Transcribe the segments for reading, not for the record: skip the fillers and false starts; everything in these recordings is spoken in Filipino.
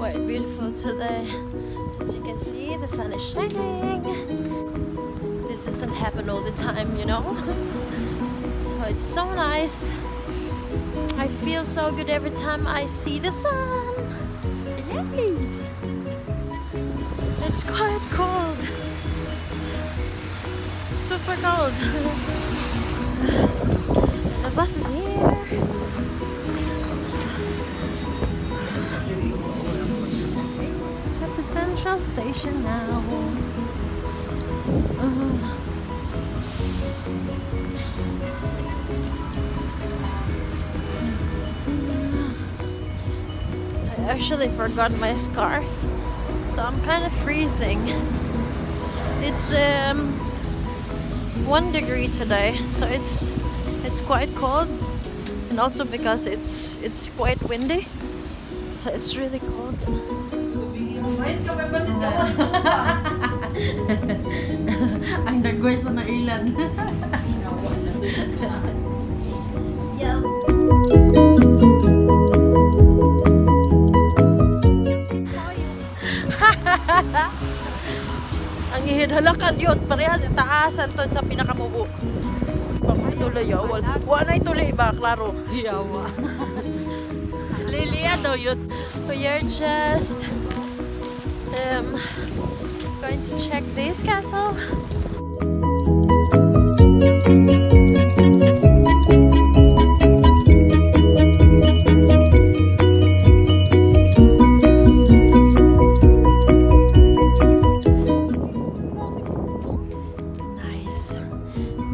quite beautiful today. As you can see, the sun is shining. This doesn't happen all the time, you know. So it's so nice. I feel so good every time I see the sun. Yay! It's quite cold. Super cold. The bus is here. At the central station now. I actually forgot my scarf, so I'm kind of freezing. It's 1 degree today, so it's quite cold, and also because it's quite windy, it's really cold. Ang dagway sa nailan. Ang ihidhalakan yun, parehas taasan to sa pinakamubo. Pagpatuloy yun, wala ituloy ba, klaro? Yawa. Lilia daw yun. We are just going to check this castle.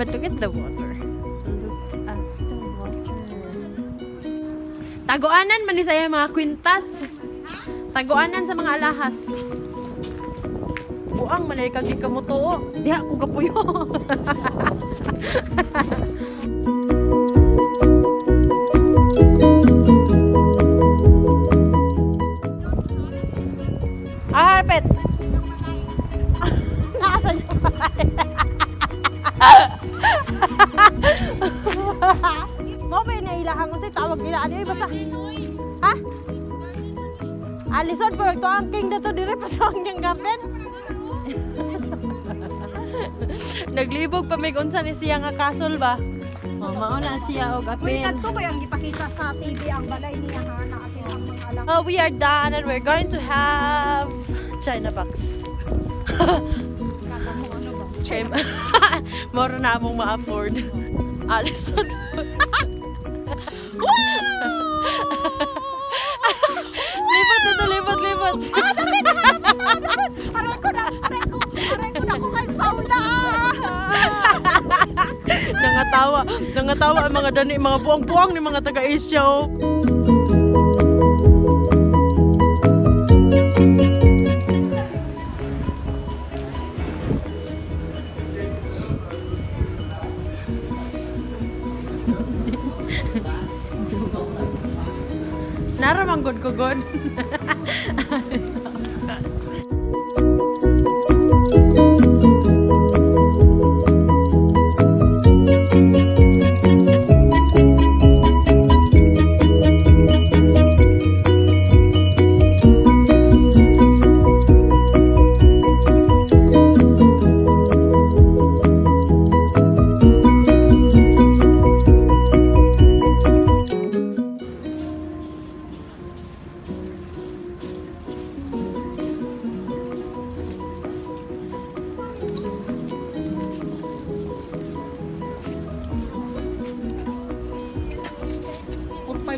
But look at the water. Look at the water. Taguanan man ni saya mga kwintas. Taguanan sa mga alahas. Buang man kag gikamuto. Diha ko kapuyo. Harpet. Nakasan niyo ba? Mo ba na ilahang ko tawag nila ano basta. Ha? Alison por to ang king dato dire pa sa ang garden. Naglibog pa mig unsa ni siya nga castle ba? Mao na siya og apin. Kadto ba yung gipakita sa TV ang balay niya ha na atin ang mga alam. We are done and we're going to have China box. Moro na among ma-afford. Alison. Lipat dito, lipat. Aray ko na ko guys, Paula. Nangatawa ang mga dani, mga buang-buang ni mga taga-Asia. Naramang good ko good.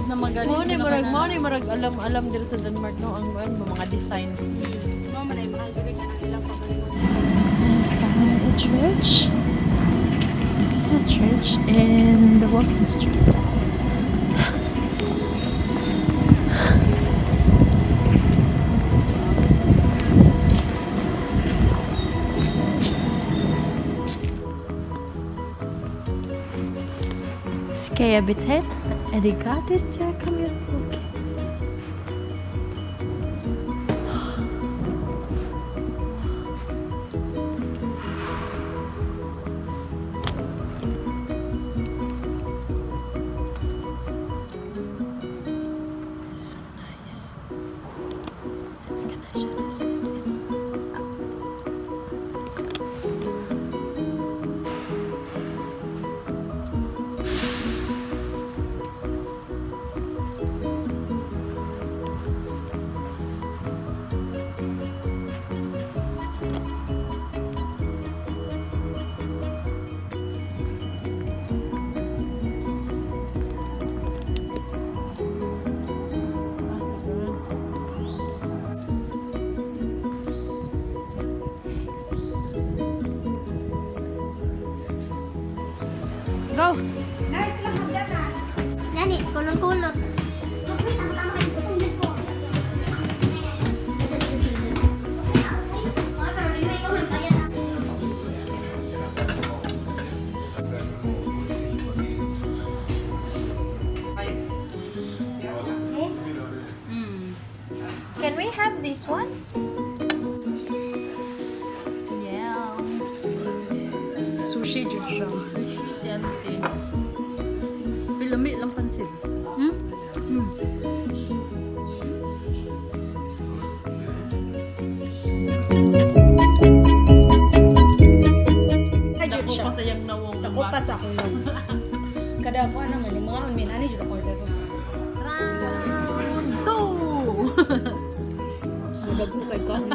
Na magaling. Mo ni marag alam dito sa Denmark no ang mga design. Mo man ay magaling ang ilang pagaling. Found a church. This is a church in the walking street. Ska jag betala? Är det gratis? Jag kommer ihåg. So nice. Can we have this one? Yeah. Sushi dyan siya. Sushi si Ante. Pilami lang pansit. Ay, dyan siya. Pasayag na wong. Ako pa sa ako lang. Kada ako naman, yung mga unmin, ano dyan ako order ko. Round 2! Nagagong kay Kami.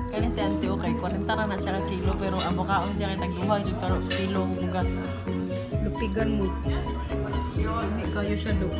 Kaya si Ante okay, 40 na siya ka kilo pero ang bukaon siya kay tagduha yung kilo bugas. Lupigan mo. Hindi kayo siya do.